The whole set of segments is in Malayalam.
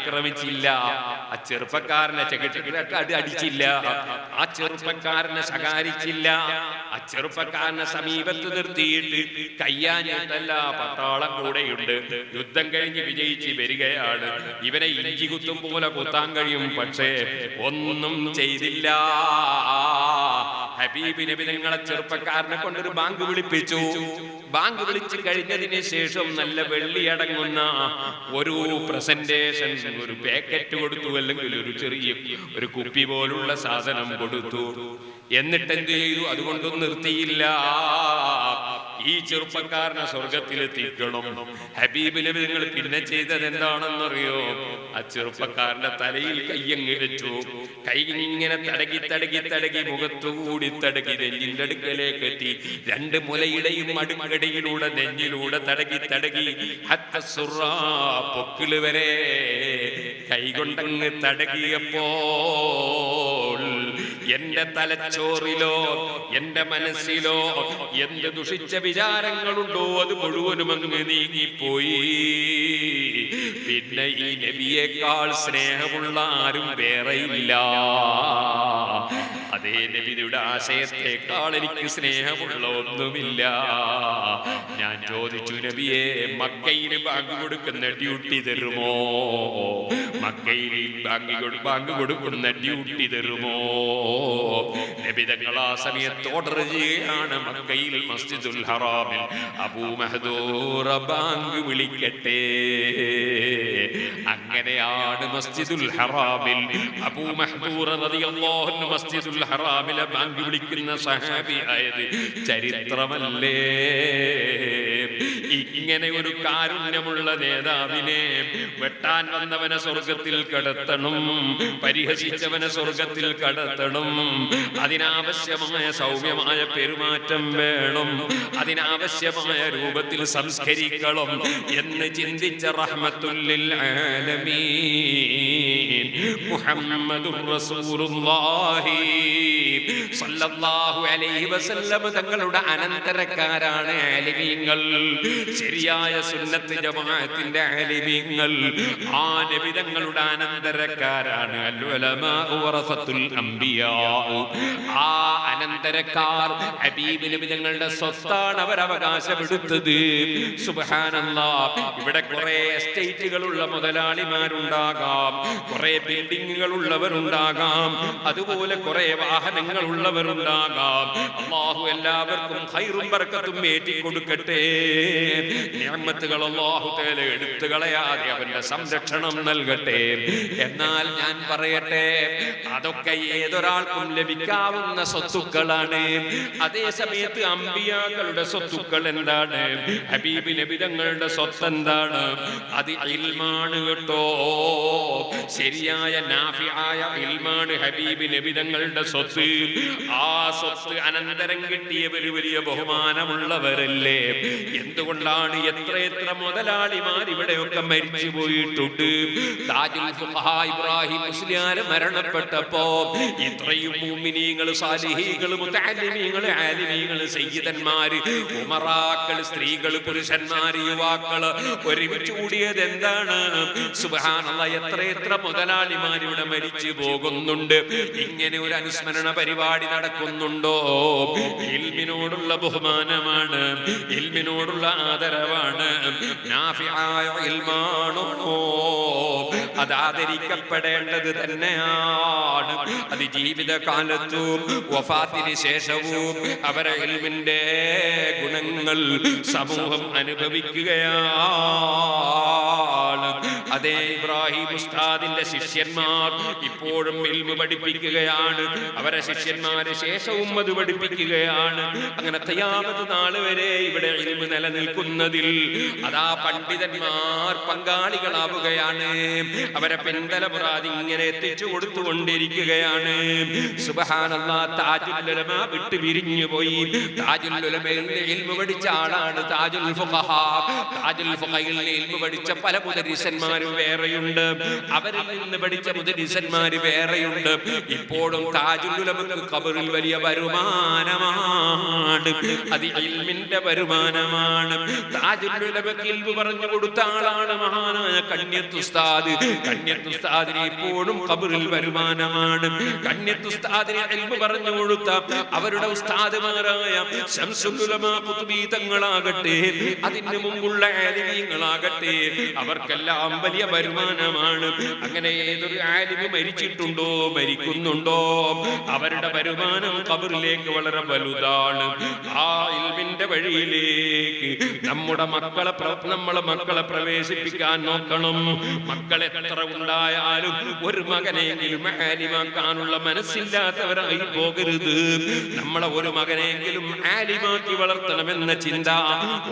ആക്രമിച്ചില്ല, ആ ചെറുപ്പക്കാരനെ അടിച്ചില്ല, ആ ചെറുപ്പക്കാരനെ ശകാരിച്ചില്ല, ആ ചെറുപ്പക്കാരനെ സമീപത്ത് നിർത്തിയിട്ട് കയ്യാഞ്ഞിട്ടല്ല, പട്ടാളം കൂടെയുണ്ട്, യുദ്ധം കഴിഞ്ഞ് വിജയിച്ച് വരികയാണ്, ഇവനെ ഇഞ്ചി കുത്തും പോലെ കുത്താൻ കഴിയും, പക്ഷേ ഒന്നും ചെയ്തില്ല. ഹബീബ് നബി തങ്ങളെ ചെറുപ്പക്കാരനെ കൊണ്ടൊരു ബാങ്ക് വിളിപ്പിച്ചു. ബാങ്ക് വിളിച്ചു കഴിഞ്ഞതിന് ശേഷം നല്ല വെള്ളി അടങ്ങുന്ന ഒരു പ്രസന്റേഷൻ, ഒരു പാക്കറ്റ് കൊടുത്തു, അല്ലെങ്കിൽ ഒരു ചെറിയ ഒരു കുപ്പി പോലുള്ള സാധനം കൊടുത്തു. എന്നിട്ട് എന്ത് ചെയ്തു? അതുകൊണ്ടൊന്നും നിർത്തിയില്ല. ഈ ചെറുപ്പക്കാരനെ സ്വർഗത്തിലെത്തിക്കണം. ഹബീബ് നബി തങ്ങൾ പിന്നെ ചെയ്തത് എന്താണെന്നറിയോ? ആ ചെറുപ്പക്കാരന്റെ തലയിൽ കയ്യങ്ങ് വെച്ചു. കൈ ഇങ്ങനെ തടകി തടകി തടകി മുഖത്തുകൂടി തടകി നെഞ്ചിന്റെ അടുക്കലേക്ക് എത്തി. രണ്ട് മുലയുടെയും അടുക്കടയിലൂടെ നെഞ്ചിലൂടെ തടകി തടകി പൊക്കിള് വരെ കൈകൊണ്ടങ്ങ് തടകിയപ്പോൾ എന്റെ തലച്ചോറിലോ എന്റെ മനസ്സിലോ എന്ത് ദുഷിച്ച വിചാരങ്ങളുണ്ടോ അത് മുഴുവനും അങ്ങ് നീങ്ങിപ്പോയി. പിന്നെ ഈ നബിയേക്കാൾ സ്നേഹമുള്ള ആരും വേറെയില്ല. അതേ നബിയുടെ ആശയത്തെക്കാൾ എനിക്ക് സ്നേഹമുള്ള ഒന്നുമില്ല. ഞാൻ ചോദിച്ചു, നബിയെ, മക്കയിൽ ബാങ്ക് കൊടുക്കുന്ന ഡ്യൂട്ടി തരുമോ? മക്കയിൽ ബാങ്ക് കൊടുക്കുന്ന ഡ്യൂട്ടി തരുമോ? നബി തങ്ങൾ ആ സമയത്ത് ഓർഡർ ചെയ്യുകയാണ്, മക്കയിൽ മസ്ജിദുൽ ഹറാമിൽ അബൂ മഹ്ദൂറ ബാങ്ക് വിളിക്കട്ടെ. അങ്ങനെയാണ് മസ്ജിദുൽ ഹറാമിൽ അബൂ മഹ്ദൂറ റളിയല്ലാഹു അൻഹു മസ്ജിദുൽ ഹറാമിലെ ബാങ്ക് വിളിക്കുന്ന സഹാബി ആയത് ചരിത്രമല്ലേ? ഇങ്ങനെ ഒരു കാരുണ്യമുള്ള നേതാവിനെ വെട്ടാൻ വന്നവനെ സ്വർഗത്തിൽ കടത്തണം, പരിഹസിച്ചവനെ സ്വർഗത്തിൽ കടത്തണം. അതിനാവശ്യമായ സൗമ്യമായ പെരുമാറ്റം വേണം, അതിനാവശ്യമായ രൂപത്തിൽ സംസ്കരിക്കണം എന്ന് ചിന്തിച്ച റഹ്മത്തുൽ ലിൽ ആലമീൻ മുഹമ്മദുർ റസൂലുള്ളാഹി സ്വല്ലല്ലാഹു അലൈഹി വസല്ലം തങ്ങളുടെ അനന്തരക്കാരാണ് ആലിമീങ്ങൾ, ശരിയായ സുന്നത്ത് ജമാഅത്തിന്റെ ആലിമീങ്ങൾ. ആ നബി തങ്ങളുടെ അനന്തരക്കാരാണ് അൽ ഉലമാഉ വറസത്തുൽ അംബിയാ. ആ അനന്തരക്കാർ ഹബീബ് നബി തങ്ങളുടെ സ്വത്താണ് അവർ അവകാശപ്പെടുത്തത്. സുബ്ഹാനല്ലാഹ്. ഇവിടെ കുറെ എസ്റ്റേറ്റുകളുള്ള മുതലാളിമാരുണ്ടാകാം, കുറെ ബിൽഡിങ്ങുകൾ ഉള്ളവരുണ്ടാകാം, അതുപോലെ കുറെ വാഹനങ്ങൾ ഉള്ളവരുണ്ടാകാം. അല്ലാഹു എല്ലാവർക്കും ഖൈറും ബർക്കത്തും ഏറ്റി കൊടുക്കട്ടെ. നിഅമത്തുകൾ അല്ലാഹു തആല എടുത്തു കളയാതെ അവന്റെ സംരക്ഷണം നൽകട്ടെ. എന്നാൽ ഞാൻ പറയട്ടെ, അതൊക്കെ ഏതൊരാൾക്കും ലഭിക്കാവുന്ന സ്വത്തുക്കളാണ്. അതേ സമയത്ത് അമ്പിയാക്കളുടെ സ്വത്തുക്കൾ എന്താണ്? ഹബീബ് നബി തങ്ങളുടെ സ്വത്ത് എന്താണ്? അത് ഇൽമാണ് കേട്ടോ. ശരിയായ നാഫിആയ ഇൽമാണ് ഹബീബ് നബി തങ്ങളുടെ സ്വത്ത്. ആ സ്വത്ത് അനന്തരം കിട്ടിയവർ വലിയ ബഹുമാനമുള്ളവരല്ലേ? എന്തുകൊണ്ടാണ് എത്ര മുതലാളിമാർ ഇവിടെയൊക്കെ മരിച്ചു പോയിട്ടുണ്ട്. താജുൽ ഫുഖഹാ ഇബ്രാഹിം മുസ്ലിയാർ മരണപ്പെട്ടപ്പോ ഇത്രയും മുഅ്മിനീങ്ങൾ, സാലിഹീങ്ങൾ, മുതഅല്ലിമീങ്ങൾ, ആലിമീങ്ങൾ, സയ്യിദന്മാർ, ഉമറാക്കൾ, സ്ത്രീകൾ, പുരുഷന്മാർ, യുവാക്കൾ ഒരുമിച്ച് കൂടിയത് എന്താണ്? സുബ്ഹാനല്ലാഹ്. എത്ര മുതലാളിമാർ ഇവിടെ മരിച്ചു പോകുന്നുണ്ട്. ഇങ്ങനെ ഒരു അനുസ്മരണ പരിപാടി നടക്കുന്നുണ്ടോ? ഇൽമിനോടുള്ള ബഹുമാനമാണ്, ഇൽമിനോടുള്ള ആദരവാണ്. നാഫിആയ ഇൽമാണോ അത് ആദരിക്കപ്പെടേണ്ടത് തന്നെയാണ്. അത് ജീവിതകാലത്തും വഫാത്തിന് ശേഷവും അവരെ ഇൽമിന്റെ ഗുണങ്ങൾ സമൂഹം അനുഭവിക്കുകയാണ്. അതേ ഇബ്രാഹിം ഉസ്താദിന്റെ ശിഷ്യന്മാർ ഇപ്പോഴും ഇൽമു പഠിപ്പിക്കുകയാണ്, അവരെ ശിഷ്യന്മാര് ശേഷവും അത് പഠിപ്പിക്കുകയാണ്. അങ്ങനെ ഖിയാമത്ത് നാൾ വരെ ഇവിടെ ഇൽമു നിലനിൽക്കുന്നതിൽ അതാ പണ്ഡിതന്മാർ പങ്കാളികളാവുകയാണ്. അവരെ പിൻതലമുറ ഇങ്ങനെ എത്തിച്ചു കൊടുത്തുകൊണ്ടിരിക്കുകയാണ്. സുബ്ഹാനല്ലാഹ്. താജുൽ ഉലമ വിട്ടു പിരിഞ്ഞു പോയി. താജുൽ ഉലമയിൽ ഇൽമു പഠിച്ച ആളാണ് താജുൽ ഫുഖഹാ. താജുൽ ഫുഖഹയിൽ ഇൽമു പഠിച്ച പല മുദരിസന്മാർ ഉസ്താദുമാരും വേറെയുണ്ട്, അവരിൽ നിന്ന് പഠിച്ച മുദരിസന്മാര് വേറെയുണ്ട്. ഇപ്പോഴും താജുൽ ഉലമക്ക് ഖബറിൽ വലിയ വരുമാനമാണ്, അത് ഇൽമിന്റെ വരുമാനമാണ്. താജുൽ ഉലമക്ക് ഇൽമു പറഞ്ഞു കൊടുത്ത ആളാണ് മഹാനായ കണ്യത്ത് ഉസ്താദ്. കണ്യത്ത് ഉസ്താദിന് ഇപ്പോഴും ഖബറിൽ വരുമാനമാണ്. കണ്യത്ത് ഉസ്താദിന് ഇൽമു പറഞ്ഞു കൊടുത്ത അവരുടെ ഉസ്താദുമാരായ ശംസുൽ ഉലമ ഖുത്ബി തങ്ങളാകട്ടെ, അതിന് മുമ്പുള്ള ആലിമീങ്ങളാകട്ടെ, അവർക്കെല്ലാം വലിയ വരുമാനമാണ്. അങ്ങനെ ഏതൊരു ആലിമ് മരിച്ചിട്ടുണ്ടോ, മരിക്കുന്നുണ്ടോ, അവരുടെ വരുമാനം ഖബറിലേക്ക് വളരെ വലുതാണ്. ആ ഇൽമിന്റെ വഴിയിലേക്ക് നമ്മളെ മക്കളെ പ്രവേശിപ്പിക്കാൻ നോക്കണം. മക്കളെ എത്ര ഉണ്ടായാലും ഒരു മകനെങ്കിലും ആലിമാക്കാനുള്ള മനസ്സില്ലാത്തവരായി പോകരുത്. നമ്മളെ ഒരു മകനെങ്കിലും ആലിമാക്കി വളർത്തണമെന്ന ചിന്ത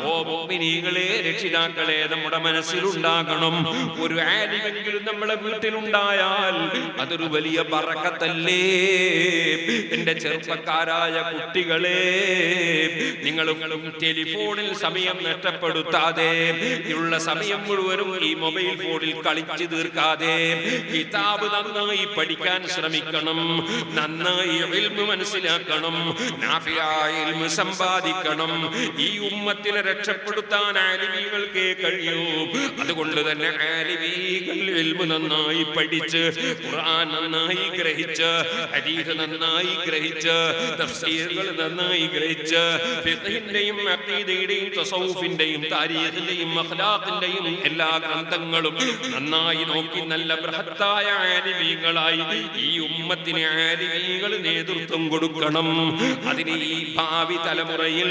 ഓ മുഅ്മിനീങ്ങളെ, രക്ഷിതാക്കളെ, നമ്മുടെ മനസ്സിലുണ്ടാകണം. ഒരു ആലിമെങ്കിലും നമ്മളെ വീട്ടിലുണ്ടായാൽ അതൊരു വലിയ ബറക്കത്തല്ലേ. എന്റെ ചെറുപ്പക്കാരായ കുട്ടികളെ, നിങ്ങളും ടെലിഫോണിൽ സമയം നഷ്ടപ്പെടുത്താതെ, ഉള്ള സമയം മുഴുവനും ഈ മൊബൈൽ ഫോണിൽ കളിച്ചു തീർക്കാതെ കിതാബ് നന്നായി പഠിക്കാൻ ശ്രമിക്കണം. നന്നായി ഇൽമു മനസ്സിലാക്കണം, നാഫിയായ ഇൽമു സമ്പാദിക്കണം. ഈ ഉമ്മത്തിനെ രക്ഷപ്പെടുത്താൻ ആലിമീകൾക്കേ കഴിയൂ. അതുകൊണ്ട് തന്നെ ആലിമീകൾ ഇൽമു നന്നായി പഠിച്ച്, ഖുർആൻ നന്നായി ഗ്രഹിച്ച്, ഹദീസ് നന്നായി ഗ്രഹിച്ച്, തഫ്സീറുകൾ നന്നായി ഗ്രഹിച്ച്, ഫിഖ്ഹിന്റെയും അഖീദയുടെയും തസവ്വുഫിന്റെയും താരീഖിന്റെയും അഖ്ലാഖിന്റെയും എല്ലാ ഗ്രന്ഥങ്ങളും നന്നായി നോക്കി നല്ല ബൃഹത്തായ ആലിമീങ്ങളായി ഈ ഉമ്മത്തിന് ആലിമീകൾ നേതൃത്വം കൊടുക്കണം. അതിന് ഈ ഭാവി തലമുറയിൽ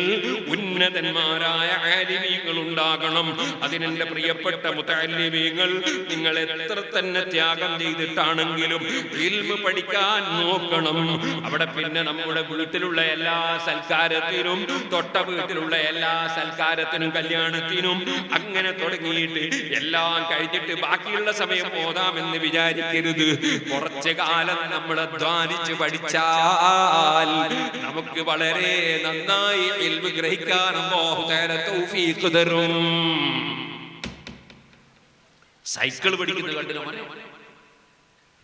ഉന്നതന്മാരായ ആലിമീങ്ങൾ ഉണ്ടാകണം. അതിനെന്റെ പ്രിയപ്പെട്ട മുതഅല്ലിമീങ്ങൾ, നിങ്ങൾ എത്ര തന്നെ ത്യാഗം ചെയ്തിട്ടാണെങ്കിലും ഇൽമു പഠിക്കാൻ നോക്കണം. അവിടെ പിന്നെ നമ്മുടെ വീട്ടിലുള്ള എല്ലാ സൽക്കാരത്തിനും, തൊട്ട വീട്ടിലുള്ള എല്ലാ സൽക്കാരത്തിനും, കല്യാണത്തിനും അങ്ങനെ തുടങ്ങിയിട്ട് എല്ലാം കഴിഞ്ഞിട്ട് ബാക്കിയുള്ള സമയം പോതാമെന്ന് വിചാരിക്കരുത്. കുറച്ചു കാലം നമ്മൾ അധ്വാനിച്ച് പഠിച്ചാൽ നമുക്ക് വളരെ നന്നായി ഇൽമു ഗ്രഹിക്കാൻ അല്ലാഹു തആല തൗഫീഖ് തരും. സൈക്കിൾ പഠിക്കുന്നത് കണ്ടിനോ?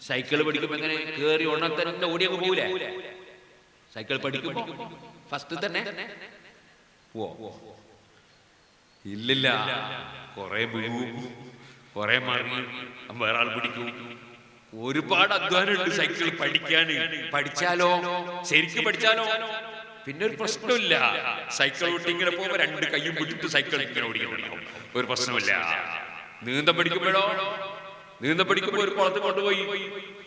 സൈക്കിൾ പഠിക്കുമ്പോ എങ്ങനെ കേറി ഉടനെ തന്നെ ഓടിയൊക്കെ പോകൂലേ? സൈക്കിൾ പഠിക്കുമ്പോ ഫസ്റ്റ് തന്നെ ഇല്ലില്ല, കൊറേ വീഴും, കൊറേ മറിയും, വേറെ ആൾ പിടിക്കും. ഒരുപാട് അധ്വാനമുണ്ട് സൈക്കിൾ പഠിക്കാൻ. പഠിച്ചാലോ, ശരിക്കും പഠിച്ചാലോ പിന്നെ ഒരു പ്രശ്നമില്ല. സൈക്കിൾ ഓട്ടി ഇങ്ങനെ പോകുമ്പോ രണ്ട് കൈയും പിടിച്ചിട്ട് സൈക്കിൾ ഇങ്ങനെ ഓടിക്കുന്നുണ്ടാവും, ഒരു പ്രശ്നമില്ല. നീന്തം പഠിക്കുമ്പോഴോ, നീന്തം പഠിക്കുമ്പോ ഒരു കുളത്ത് കൊണ്ടുപോയി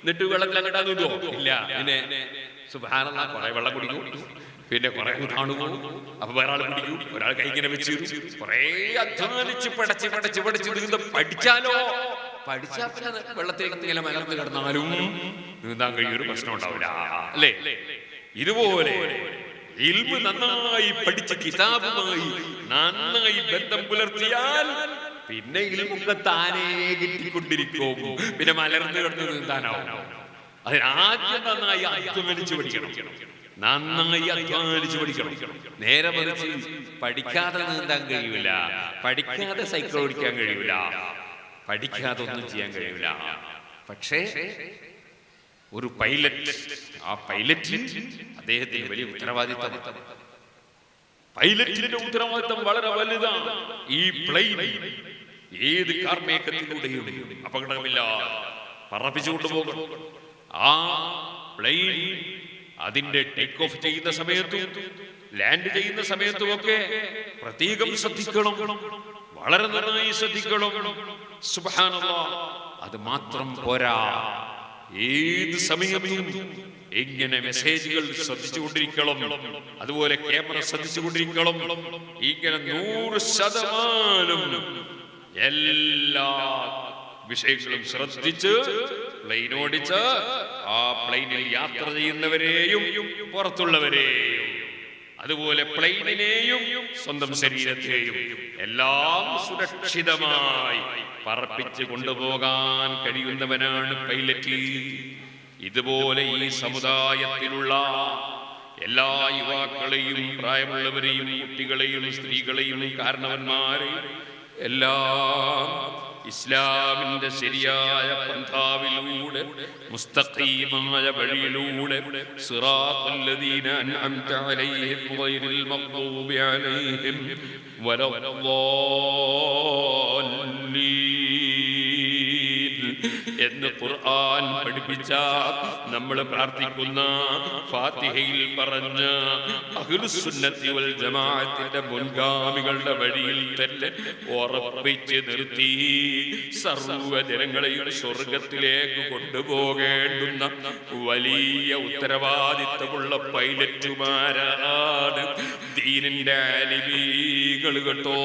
എന്നിട്ട് വെള്ളത്തിൽ അങ്ങോട്ടാ നീന്തുവോ? ഇല്ല. പിന്നെ സുബ്ഹാനല്ലാഹ്, കുറെ വെള്ളം കുടിക്കും, പിന്നെ കുറെ കാണുമോ, അപ്പൊ വേറെ ആൾ പിടിക്കും, ഒരാൾ കൈ ഇങ്ങനെ വെച്ച് കുറെ അധ്വാനിച്ച് പഠിച്ച് നീന്തം പഠിച്ചാലോ, പഠിച്ചാ പിന്നെ വെള്ളത്തിലേക്ക് ഇങ്ങനെ മലർന്നു കിടന്നാലും നീന്താൻ കഴിയൊരു പ്രശ്നം ഉണ്ടാവില്ല, അല്ലേ? ഇതുപോലെ ഇൽമു നന്നായി പഠിച്ച് കിതാബുമായി നന്നായി ബന്ധം പുലർത്തിയാൽ പിന്നെ ഇൽമൊക്കെ താനേ കിട്ടിക്കൊണ്ടിരിക്കും. പിന്നെ മലർന്നു കിടന്ന് നീന്താനാവും. അതിനാദ്യം നന്നായി അധ്വാനിച്ച് പഠിക്കണം, നന്നായി അധ്വാനിച്ച് പഠിക്കണം. നേരെ മറിച്ച് പഠിക്കാതെ നീന്താൻ കഴിയൂല, പഠിക്കാതെ സൈക്കിൾ ഓടിക്കാൻ കഴിയൂല, പഠിക്കാതെ ഒന്നും ചെയ്യാൻ കഴിയൂല. പക്ഷേ ഒരു പൈലറ്റ്, ആ പൈലറ്റ് അദ്ദേഹത്തിന് വലിയ ഉത്തരവാദിത്തം. പൈലറ്റിന്റെ ഉത്തരവാദിത്തം വളരെ വലുതാണ്. ഈ പ്ലെയിൻ ഏത് കാർമേഘത്തിലൂടെയും അപകടമില്ലാതെ പറപ്പിച്ചു കൊണ്ടുപോകണം. ആ പ്ലെയിൻ അതിന്റെ ടേക്ക് ഓഫ് ചെയ്യുന്ന സമയത്തും ലാൻഡ് ചെയ്യുന്ന സമയത്തും ഒക്കെ പ്രത്യേകം ശ്രദ്ധിക്കണം, വളരെ നന്നായി ശ്രദ്ധിക്കണം. സുബ്ഹാനല്ലാഹ്, അത് മാത്രം പോരാ, ഏത് സമയത്തും ഇങ്ങനെ മെസ്സേജുകൾ ശ്രദ്ധിച്ചുകൊണ്ടിരിക്കണം, അതുപോലെ ക്യാമറ ശ്രദ്ധിച്ചുകൊണ്ടിരിക്കണം. ഇങ്ങനെ 100% എല്ലാ വിഷയങ്ങളും ശ്രദ്ധിച്ച് പ്ലെയിൻ ഓടിച്ച് ആ പ്ലെയിനിൽ യാത്ര ചെയ്യുന്നവരെയും പുറത്തുള്ളവരെയും, അതുപോലെ പ്ലെയിനിനെയും സ്വന്തം ശരീരത്തെയും എല്ലാം സുരക്ഷിതമായി പറപ്പിച്ച് കൊണ്ടുപോകാൻ കഴിയുന്നവനാണ് പൈലറ്റ്. ഇതുപോലെ ഈ സമുദായത്തിലുള്ള എല്ലാ യുവാക്കളെയും, പ്രായമുള്ളവരെയും, കുട്ടികളെയും, സ്ത്രീകളെയും, കാരണവന്മാരെയും എല്ലാം ഇസ്ലാമിന്റെ ശരിയായ പന്ഥാവിലൂടെ മുസ്തഖീമായ വഴിയിലൂടെ സിറാത്തല്ലദീന അൻഅംത അലൈഹിം ഗൈറിൽ മഗ്ദൂബി അലൈഹിം വലദ്ദാല്ലീൻ എന്ന് ഖുർആൻ പഠിപ്പിച്ച നമ്മൾ പ്രാർത്ഥിക്കുന്ന ഫാത്തിഹയിൽ പറഞ്ഞ അഹ്ലുസുന്നത്തി വൽ ജമാഅത്തിന്റെ മുൻഗാമികളുടെ വഴിയിൽ തന്നെ ഉറപ്പിച്ച് നിർത്തി സർവ്വ ജനങ്ങളെയും സ്വർഗത്തിലേക്ക് കൊണ്ടുപോകേണ്ടുന്ന വലിയ ഉത്തരവാദിത്തമുള്ള പൈലറ്റുമാരാണ് ദീനിന്റെ ആലിമീകൾ കേട്ടോ.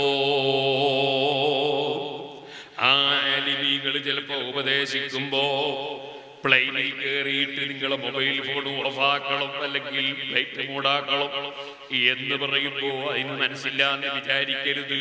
ആ ആലിമീകൾ ചിലപ്പോ ഉപദേശിക്കുമ്പോ പ്ലെയിനിൽ കയറിയിട്ട് നിങ്ങളെ മൊബൈൽ ഫോൺ ഓഫാക്കണം അല്ലെങ്കിൽ ലൈറ്റ് മോഡാക്കണം എന്ന് പറയുമ്പോ അതിന് മനസ്സില്ലാന്ന് വിചാരിക്കരുത്.